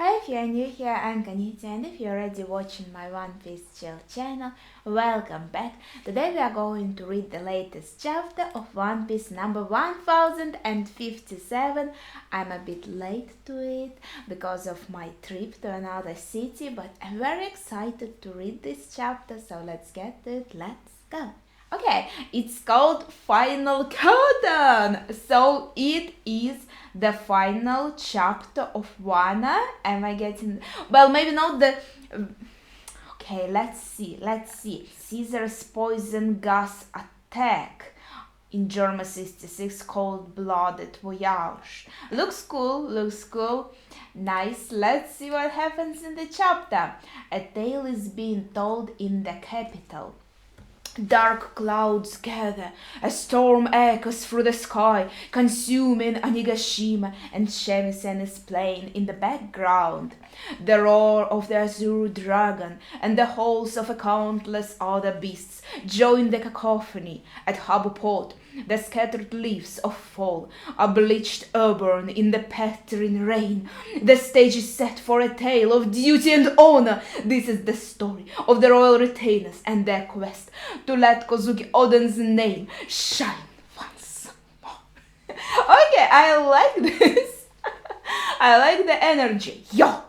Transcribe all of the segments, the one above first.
Hi, if you're new here, I'm Kanita, and if you're already watching my One Piece Chill channel, welcome back. Today we are going to read the latest chapter of One Piece number 1057. I'm a bit late to it because of my trip to another city, but I'm very excited to read this chapter, so let's get to it. Let's go. Okay, it's called Final Countdown. So it is the final chapter of Wano. Am I getting? Well, maybe not the. Okay, let's see. Caesar's poison gas attack in German 66 called Blooded Voyage. Looks cool. Nice. Let's see what happens in the chapter. A tale is being told in the capital. Dark clouds gather, a storm echoes through the sky, consuming Onigashima, and Shamisen is playing in the background. The roar of the azure dragon and the howls of a countless other beasts join the cacophony. At Habbo Port, the scattered leaves of fall are bleached auburn in the pattering rain. The stage is set for a tale of duty and honor. This is the story of the royal retainers and their quest to let Kozuki Oden's name shine once more. Okay, I like this. I like the energy. Yo!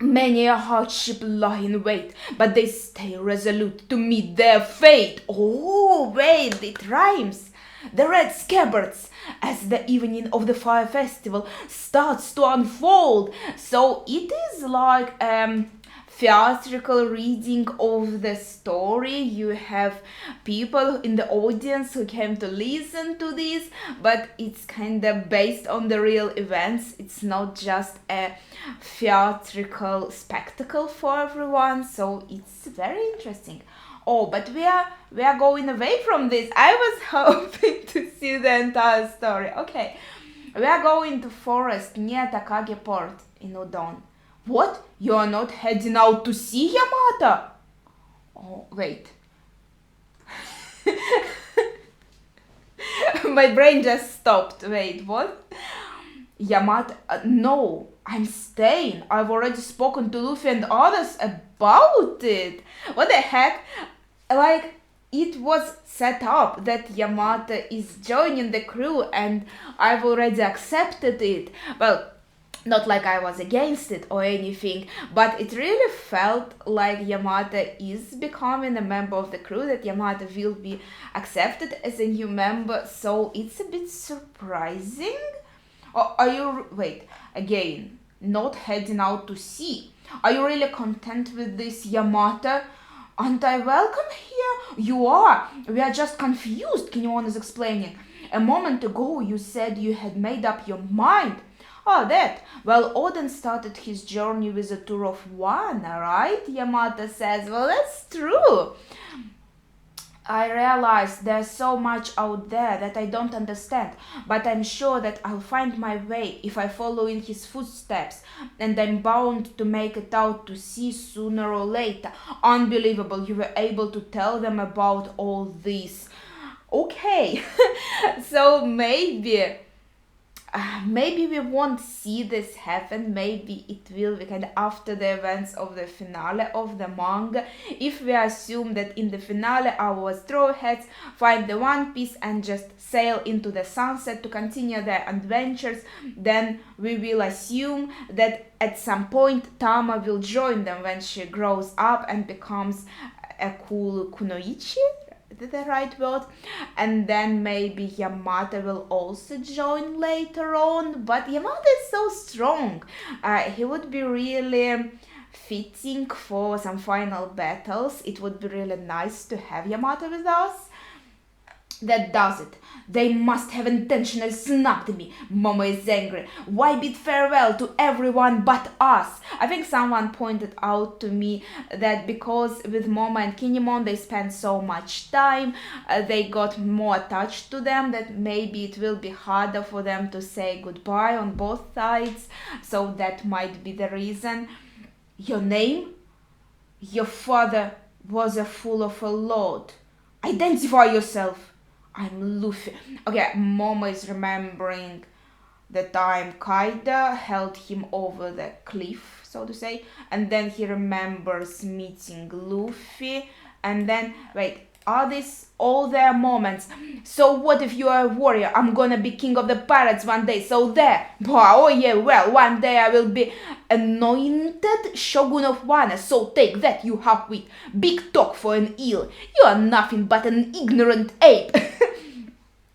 Many a hardship lie in wait, but they stay resolute to meet their fate. Oh, wait, it rhymes. The red scabbards, as the evening of the fire festival starts to unfold. So it is like theatrical reading of the story. You have people in the audience who came to listen to this, but it's kind of based on the real events. It's not just a theatrical spectacle for everyone, so it's very interesting. Oh, but we are going away from this. I was hoping to see the entire story. Okay, we are going to forest near Takage Port in Udon. What? You are not heading out to sea, Yamata? Oh, wait. My brain just stopped. Wait, what? Yamata, no, I'm staying. I've already spoken to Luffy and others about it. What the heck? Like, it was set up that Yamata is joining the crew and I've already accepted it. Well, not like I was against it or anything, but it really felt like Yamata is becoming a member of the crew, that Yamata will be accepted as a new member, so it's a bit surprising. Or are you, wait, again, not heading out to sea? Are you really content with this, Yamata? Aren't I welcome here? You are. We are just confused, Kinemon is explaining. A moment ago you said you had made up your mind. Oh, that. Well, Oden started his journey with a tour of Wano, right? Yamata says. Well, that's true. I realize there's so much out there that I don't understand, but I'm sure that I'll find my way if I follow in his footsteps, and I'm bound to make it out to sea sooner or later. Unbelievable, you were able to tell them about all this. Okay, so maybe we won't see this happen. Maybe it will be kind of after the events of the finale of the manga. If we assume that in the finale our straw hats find the One Piece and just sail into the sunset to continue their adventures, then we will assume that at some point Tama will join them when she grows up and becomes a cool kunoichi. The right word, and then maybe Yamata will also join later on, but Yamata is so strong. He would be really fitting for some final battles. It would be really nice to have Yamata with us. That does it. They must have intentionally snubbed me. Momo is angry. Why bid farewell to everyone but us? I think someone pointed out to me that because with Momo and Kinemon they spend so much time, they got more attached to them, that maybe it will be harder for them to say goodbye on both sides. So that might be the reason. Your name? Your father was a fool of a lord. Identify yourself. I'm Luffy. Okay, Momo is remembering the time Kaido held him over the cliff, so to say, and then he remembers meeting Luffy, and then, wait, are these all their moments? So what if you are a warrior? I'm gonna be king of the pirates one day, so there. Oh yeah, well, one day I will be anointed shogun of Wano, so take that, you half-wit. Big talk for an eel. You are nothing but an ignorant ape.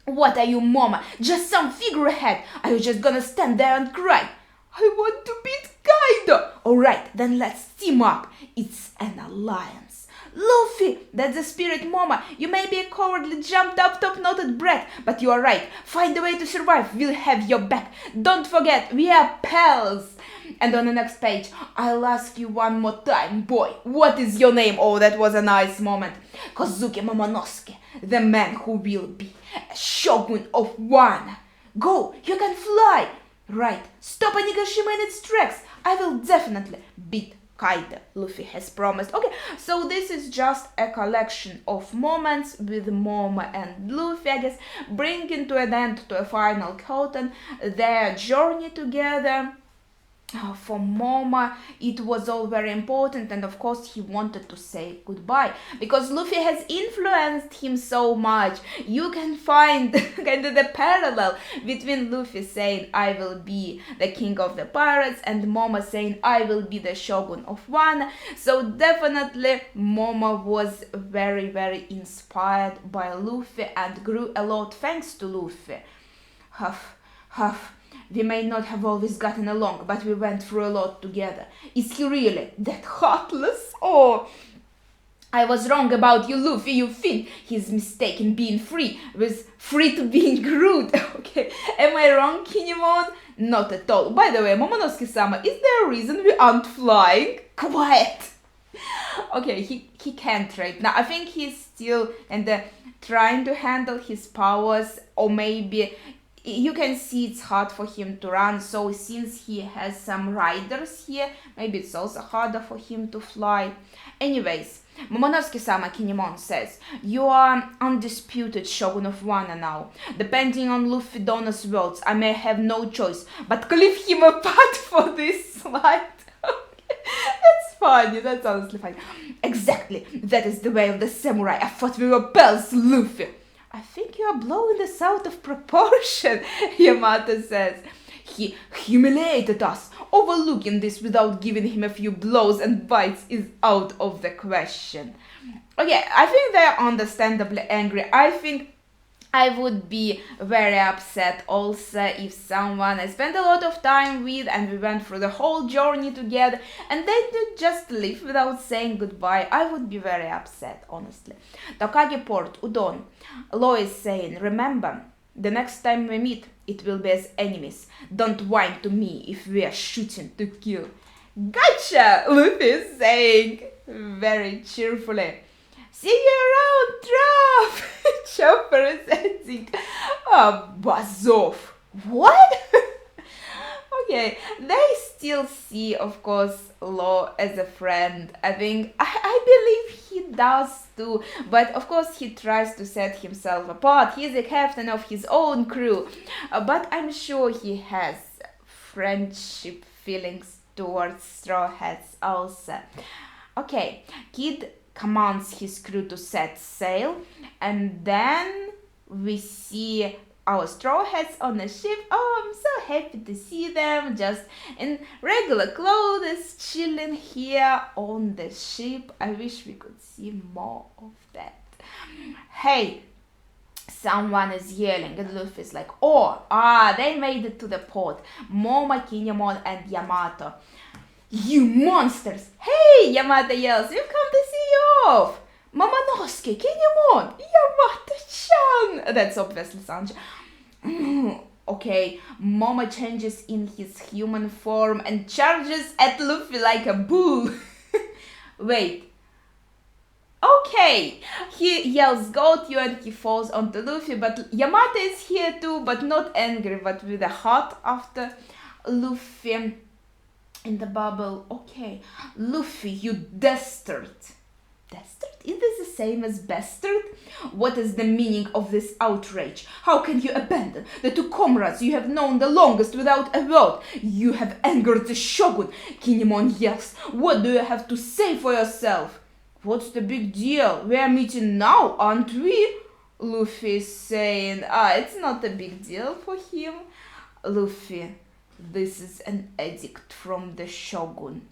What are you, Mama? Just some figurehead? Are you just gonna stand there and cry? I want to beat Kaido. Alright, then let's team up. It's an alliance. Luffy, that's the spirit, Mama. You may be a cowardly jumped up top-knotted brat, but you are right. Find a way to survive. We'll have your back. Don't forget, we are pals. And on the next page, I'll ask you one more time, boy, what is your name? Oh, that was a nice moment. Kozuki Momonosuke, the man who will be a shogun of Wano. Go, you can fly. Right, stop Onigashima in its tracks. I will definitely beat Kaido, Luffy has promised. Okay, so this is just a collection of moments with Momo and Luffy, I guess, bringing to an end, to a final curtain, their journey together. For Momo, it was all very important, and of course he wanted to say goodbye because Luffy has influenced him so much. You can find kind of the parallel between Luffy saying I will be the king of the pirates and Momo saying I will be the shogun of Wano. So definitely Momo was very, very inspired by Luffy and grew a lot thanks to Luffy. We may not have always gotten along, but we went through a lot together. Is he really that heartless? Oh, I was wrong about you, Luffy, you think he's mistaken being free with free to being rude. Okay, am I wrong, Kinemon? Not at all. By the way, Momonosuke-sama, is there a reason we aren't flying? Quiet! Okay, he can't right now. I think he's still trying to handle his powers, or maybe you can see it's hard for him to run, so since he has some riders here, maybe it's also harder for him to fly. Anyways, Momonosuke-sama, Kinemon says, you are undisputed shogun of Wano now. Depending on Luffy Dono's words, I may have no choice but clip him apart for this slide. That's funny, that's honestly funny. Exactly, that is the way of the samurai. I thought we were pals, Luffy. I think you are blowing this out of proportion, Yamato says. He humiliated us. Overlooking this without giving him a few blows and bites is out of the question. Okay, I think they are understandably angry. I think I would be very upset also if someone I spent a lot of time with and we went through the whole journey together and they did just leave without saying goodbye. I would be very upset, honestly. Tokage Port, Udon. Lois saying, remember, the next time we meet, it will be as enemies. Don't whine to me if we are shooting to kill. Gotcha, Luffy is saying very cheerfully. See you around, Truff! Chopper is ending. Oh, buzz off. What? Okay, they still see, of course, Law as a friend. I believe he does too, but of course he tries to set himself apart. He's a captain of his own crew, but I'm sure he has friendship feelings towards Straw Hats also. Okay, Kid commands his crew to set sail, and then we see our Straw Hats on the ship. Oh, I'm so happy to see them just in regular clothes chilling here on the ship. I wish we could see more of that. Hey, someone is yelling and Luffy's like, they made it to the port. Momo, Kinemon and Yamato. You monsters! Hey, Yamato yells, we've come to see you off! Momonosuke, Kinemon, Yamato-chan! That's obviously Sanji. Okay, Momo changes in his human form and charges at Luffy like a bull. Wait. Okay, he yells got you and he falls onto Luffy, but Yamato is here too, but not angry, but with a heart after Luffy in the bubble. Okay, Luffy, you dastard. Dastard? Is this the same as bastard? What is the meaning of this outrage? How can you abandon the two comrades you have known the longest without a word? You have angered the shogun, Kinemon yells. What do you have to say for yourself? What's the big deal? We are meeting now, aren't we? Luffy is saying, it's not a big deal for him. Luffy, this is an edict from the shogun.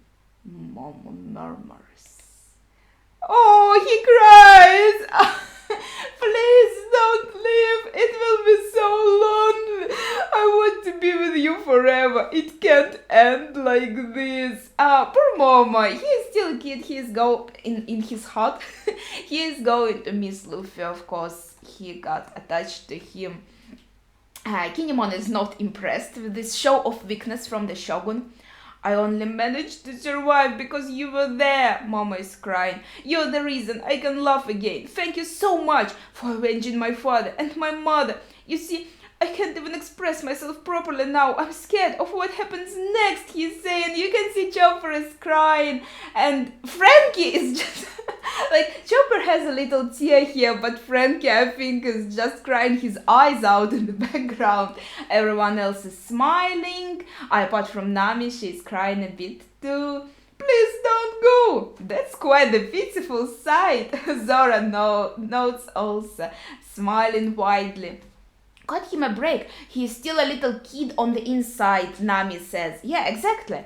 Momo murmurs. Oh, he cries! Please don't leave. It will be so lonely. I want to be with you forever. It can't end like this. Poor Momo. He is still a kid. He is in his heart. He is going to miss Luffy, of course. He got attached to him. Kinemon is not impressed with this show of weakness from the shogun. I only managed to survive because you were there, Momo is crying. You're the reason I can laugh again. Thank you so much for avenging my father and my mother. You see, I can't even express myself properly now. I'm scared of what happens next, he's saying. You can see Chopper is crying. And Frankie is just... like, Chopper has a little tear here, but Frankie, I think, is just crying his eyes out in the background. Everyone else is smiling. Apart from Nami, she's crying a bit too. Please don't go. That's quite a pitiful sight. Zora notes also, smiling widely. Cut him a break. He's still a little kid on the inside, Nami says. Yeah, exactly.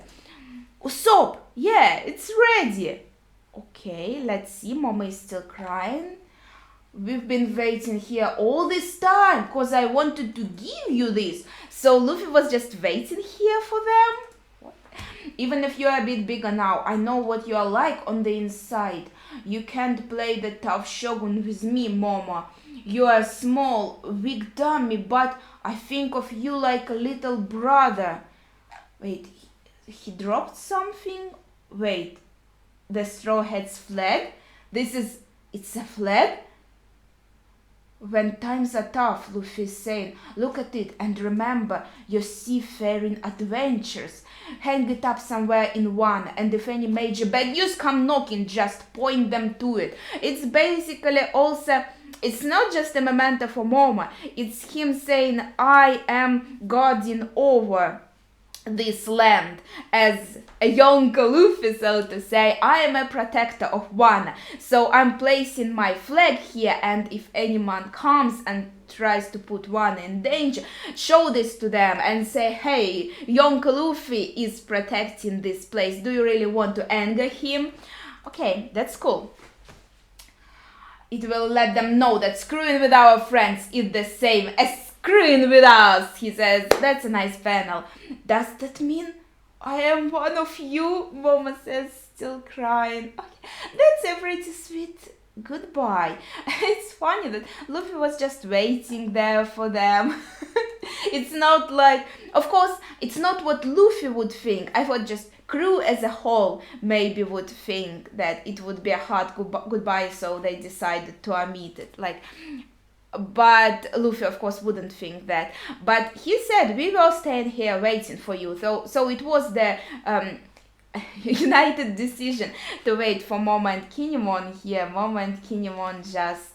Usopp, yeah, it's ready. Okay, let's see. Momo is still crying. We've been waiting here all this time because I wanted to give you this. So Luffy was just waiting here for them? What? Even if you're a bit bigger now, I know what you are like on the inside. You can't play the tough shogun with me, Momo. You are a small, weak dummy, but I think of you like a little brother. Wait, he dropped something? Wait, the Straw Hat's flag? It's a flag? When times are tough, Luffy is saying, look at it and remember your seafaring adventures. Hang it up somewhere in one, and if any major bad news come knocking, just point them to it. It's basically also... it's not just a memento for Momo, it's him saying, I am guarding over this land. As a young Luffy, so to say, I am a protector of Wano. So I'm placing my flag here, and if anyone comes and tries to put Wano in danger, show this to them and say, hey, young Luffy is protecting this place. Do you really want to anger him? Okay, that's cool. It will let them know that screwing with our friends is the same as screwing with us, he says. That's a nice panel. Does that mean I am one of you? Momo says, still crying. Okay, that's a pretty sweet goodbye. It's funny that Luffy was just waiting there for them. It's not like, of course, it's not what Luffy would think. I thought just crew as a whole maybe would think that it would be a hard goodbye, so they decided to omit it. But Luffy, of course, wouldn't think that. But he said, we will stand here waiting for you. So it was the united decision to wait for Momo and Kinemon here. Momo and Kinemon just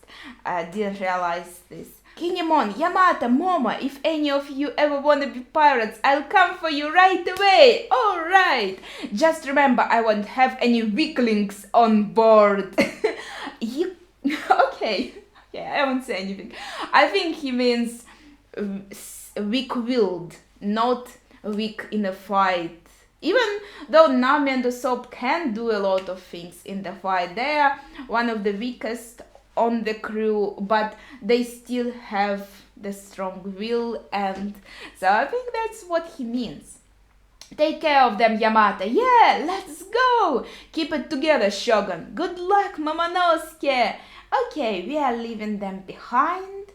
didn't realize this. Kinemon, Yamata, Momo, if any of you ever want to be pirates, I'll come for you right away. All right. Just remember, I won't have any weaklings on board. Okay. Yeah, I won't say anything. I think he means weak-willed, not weak in a fight. Even though Nami and Usopp can do a lot of things in the fight, they are one of the weakest on the crew, but they still have the strong will, and so I think that's what he means. Take care of them, Yamata. Yeah, let's go. Keep it together, Shogun. Good luck, Momonosuke. Okay, we are leaving them behind,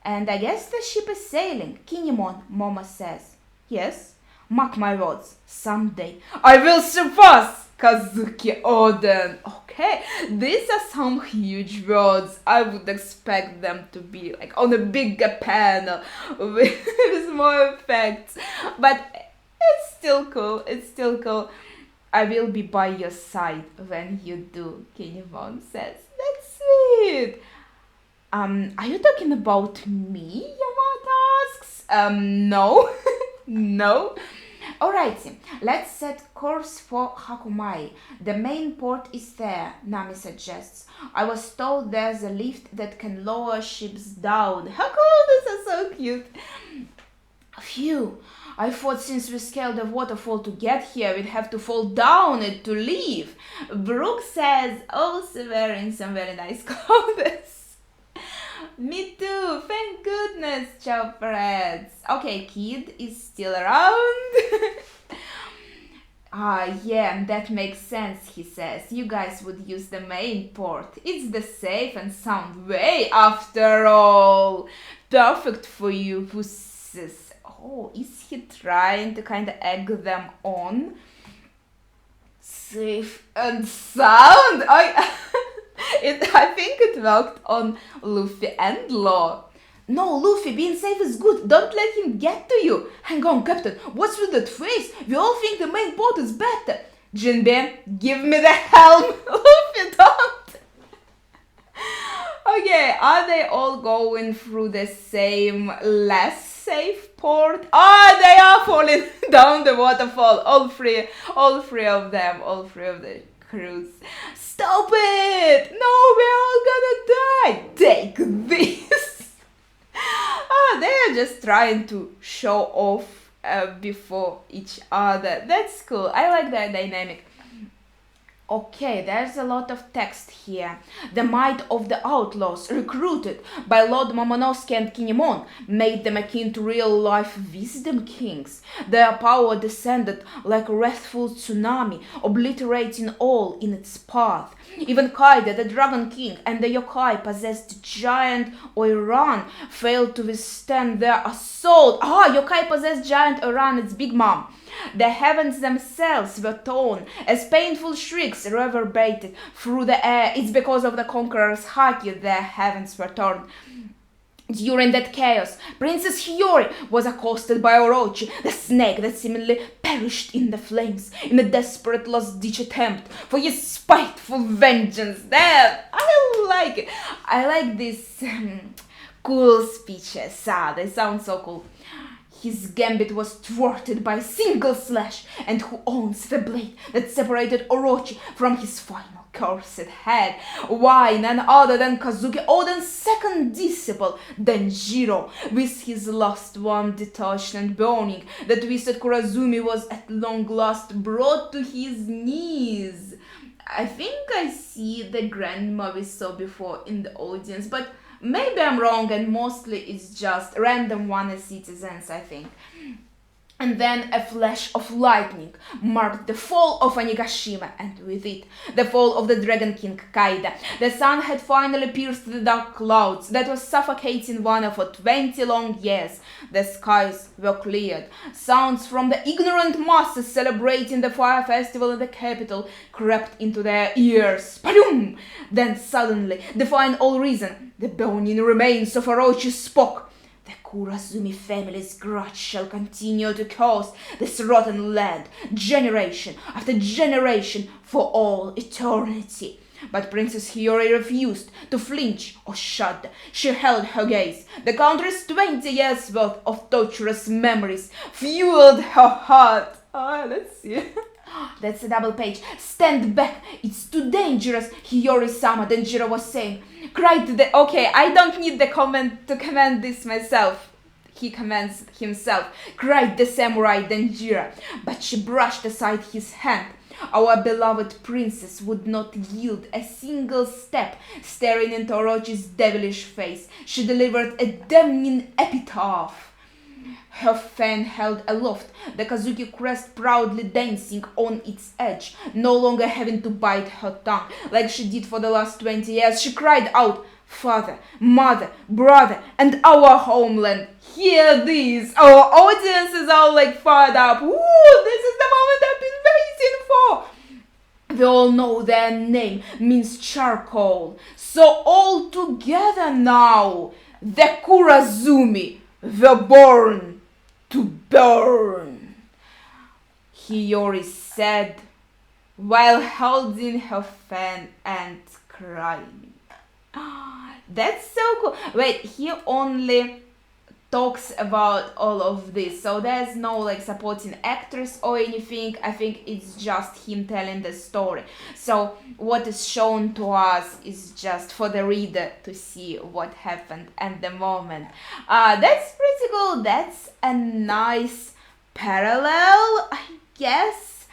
and I guess the ship is sailing. Kinemon, Momo says. Yes, mark my words, someday I will surpass Kazuki Oden. Okay, these are some huge words. I would expect them to be like on a bigger panel with more effects, but it's still cool. It's still cool. I will be by your side when you do, Kinemon says. That's sweet. Are you talking about me? Yamato asks. No. No. Alrighty, let's set course for Hakumai. The main port is there, Nami suggests. I was told there's a lift that can lower ships down. How cool, this is so cute. Phew, I thought since we scaled the waterfall to get here, we'd have to fall down it to leave. Brooke says, also wearing some very nice clothes. Me too, thank goodness, Chopperheads. Okay, Kid is still around. Yeah, that makes sense, he says. You guys would use the main port. It's the safe and sound way after all. Perfect for you, pussies. Oh, is he trying to kind of egg them on? Safe and sound? I think it worked on Luffy and Law. No, Luffy, being safe is good. Don't let him get to you. Hang on, Captain. What's with that face? We all think the main port is better. Jinbe, give me the helm. Luffy, don't. Okay, are they all going through the same less safe port? They are falling down the waterfall. All three of them, all three of the crews. Stop it! No, we're all gonna die. Take this. They're just trying to show off before each other. That's cool. I like that dynamic. Okay, there's a lot of text here. The might of the outlaws, recruited by Lord Momonosuke and Kinemon, made them akin to real-life wisdom kings. Their power descended like a wrathful tsunami, obliterating all in its path. Even Kaide, the Dragon King, and the yokai-possessed giant Oiran failed to withstand their assault. Yokai-possessed giant Oiran, it's Big Mom. The heavens themselves were torn as painful shrieks reverberated through the air. It's because of the conqueror's haki the heavens were torn. During that chaos, Princess Hiyori was accosted by Orochi, the snake that seemingly perished in the flames in a desperate last-ditch attempt for his spiteful vengeance. There, I like it. I like these cool speeches. They sound so cool. His gambit was thwarted by a single slash, and who owns the blade that separated Orochi from his final cursed head? Why, none other than Kazuki Oden's second disciple, Denjiro, with his last one detached and burning. The twisted Kurazumi was at long last brought to his knees. I think I see the grandma we saw before in the audience, but maybe I'm wrong, and mostly it's just random one citizens, I think. And then a flash of lightning marked the fall of Onigashima, and with it, the fall of the Dragon King Kaida. The sun had finally pierced the dark clouds that was suffocating Wano for 20 long years. The skies were cleared. Sounds from the ignorant masses celebrating the fire festival in the capital crept into their ears. Padum! Then suddenly, defying all reason, the burning remains of Orochi spoke. The Kurazumi family's grudge shall continue to curse this rotten land, generation after generation, for all eternity. But Princess Hiyori refused to flinch or shudder. She held her gaze. The country's 20 years' worth of torturous memories fueled her heart. Let's see. That's a double page. Stand back. It's too dangerous, Hiyori-sama, Denjiro was saying. Cried the... Okay, I don't need the comment to command this myself. He commands himself. Cried the samurai Denjiro. But she brushed aside his hand. Our beloved princess would not yield a single step. Staring into Orochi's devilish face, she delivered a damning epitaph. Her fan held aloft, the Kazuki crest proudly dancing on its edge, no longer having to bite her tongue like she did for the last 20 years. She cried out, "Father, mother, brother, and our homeland, hear these!" Our audience is all like fired up. Woo, this is the moment I've been waiting for. We all know their name means charcoal. So all together now, the Kurazumi were born to burn. Hiyori said while holding her fan and crying. That's so cool. Wait, he only talks about all of this, so there's no like supporting actress or anything. I think it's just him telling the story, so what is shown to us is just for the reader to see what happened at the moment. That's pretty cool. That's a nice parallel, I guess.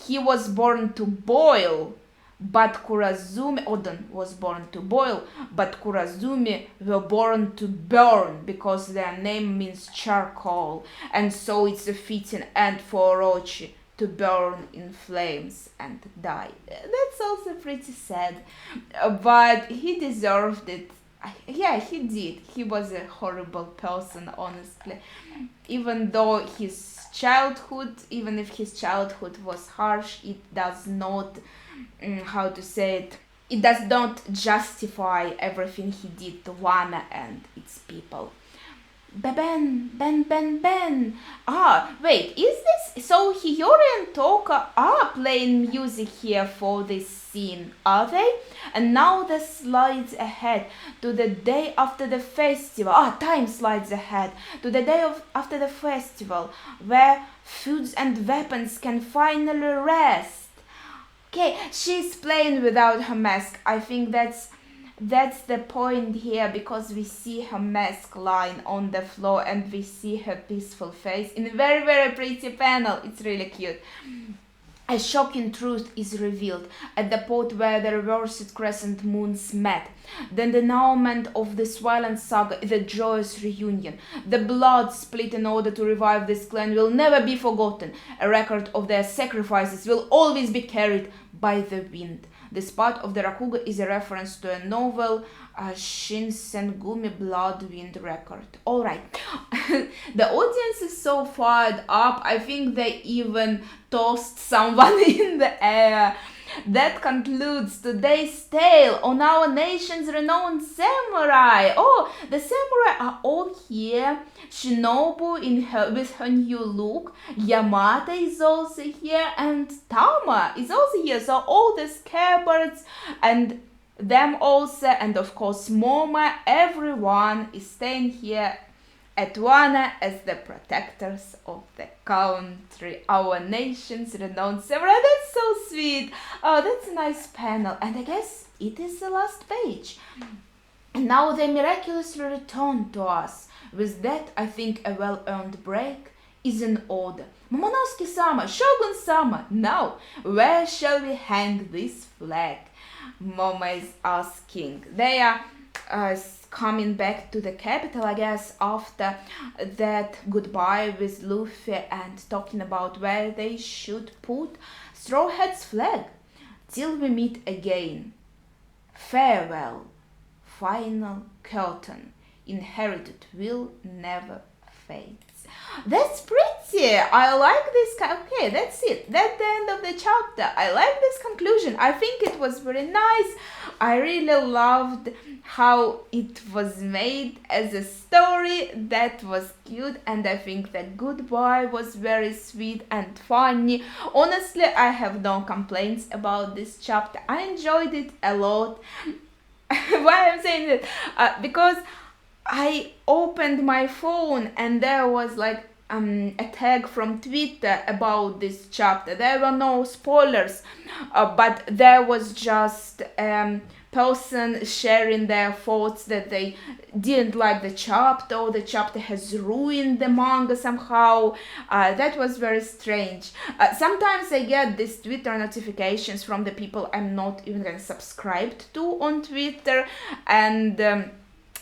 He was born to boil, but Kurazumi Odin was born to boil, but Kurazumi were born to burn, because their name means charcoal, and so it's a fitting end for Orochi to burn in flames and die. That's also pretty sad, but he deserved it. Yeah, he did. He was a horrible person, honestly. Even though even if his childhood was harsh, it does not, how to say it does not justify everything he did to Wano and its people. Ben, Ben, Ben, Ben. Wait, is this... So Hiyori and Toka are playing music here for this scene, are they? And now the slides ahead to the day after the festival. Time slides ahead to the day after the festival, where foods and weapons can finally rest. Okay, she's playing without her mask. I think that's the point here, because we see her mask lying on the floor and we see her peaceful face in a very, very pretty panel. It's really cute. A shocking truth is revealed at the pot where the reversed crescent moons met. The denouement of this violent saga is a joyous reunion. The blood split in order to revive this clan will never be forgotten. A record of their sacrifices will always be carried by the wind. This part of the Rakugo is a reference to a novel, Shinsengumi Blood Wind Record. Alright, the audience is so fired up, I think they even tossed someone in the air. That concludes today's tale on our nation's renowned samurai. The samurai are all here. Shinobu with her new look. Yamata is also here, and Tama is also here. So all the scabbards and them also, and of course Moma, everyone is staying here at Wano as the protectors of the country, our nation's renowned samurai. That's so sweet. That's a nice panel, and I guess it is the last page. And now they miraculously return to us. With that, I think a well-earned break is in order. Momonosuke-sama, Shogun-sama, now, where shall we hang this flag? Moma is asking. They are coming back to the capital, I guess, after that goodbye with Luffy and talking about where they should put Straw Hat's flag. Till we meet again. Farewell. Final curtain. Inherited will never fade. That's pretty. I like this. Okay, that's it. That's the end of the chapter. I like this conclusion. I think it was very nice. I really loved how it was made as a story. That was cute, and I think the goodbye was very sweet and funny. Honestly, I have no complaints about this chapter. I enjoyed it a lot. Why I'm saying that? Because I opened my phone and there was like a tag from Twitter about this chapter. There were no spoilers, but there was just person sharing their thoughts that they didn't like the chapter, or the chapter has ruined the manga somehow. That was very strange. Sometimes I get these Twitter notifications from the people I'm not even subscribed to on Twitter, and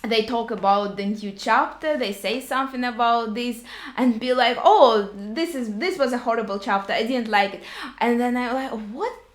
they talk about the new chapter, they say something about this and be like, oh, this was a horrible chapter, I didn't like it. And then I'm like,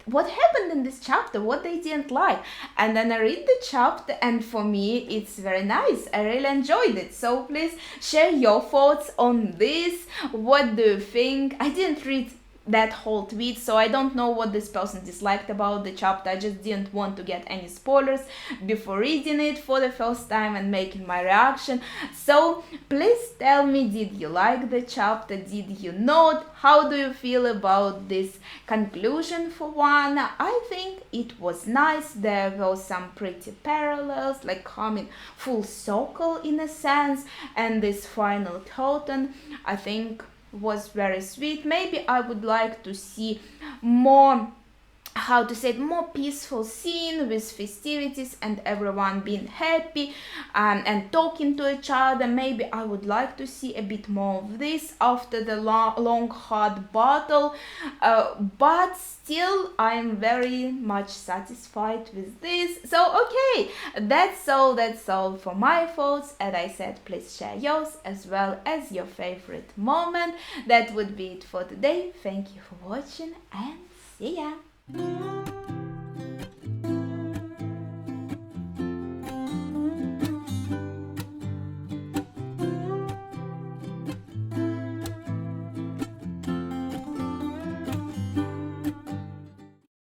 what happened in this chapter? What they didn't like? And then I read the chapter, and for me it's very nice. I really enjoyed it. So please share your thoughts on this. What do you think? I didn't read that whole tweet, so I don't know what this person disliked about the chapter. I just didn't want to get any spoilers before reading it for the first time and making my reaction. So please tell me, did you like the chapter? Did you not? How do you feel about this conclusion for one? I think it was nice. There were some pretty parallels, like coming full circle in a sense, and this final curtain, I think, was very sweet. Maybe I would like to see more, how to say it, more peaceful scene with festivities and everyone being happy and talking to each other. Maybe I would like to see a bit more of this after the long hard battle, but still I'm very much satisfied with this. So okay, that's all for my thoughts. As I said, please share yours as well as your favorite moment. That would be it for today. Thank you for watching and see ya.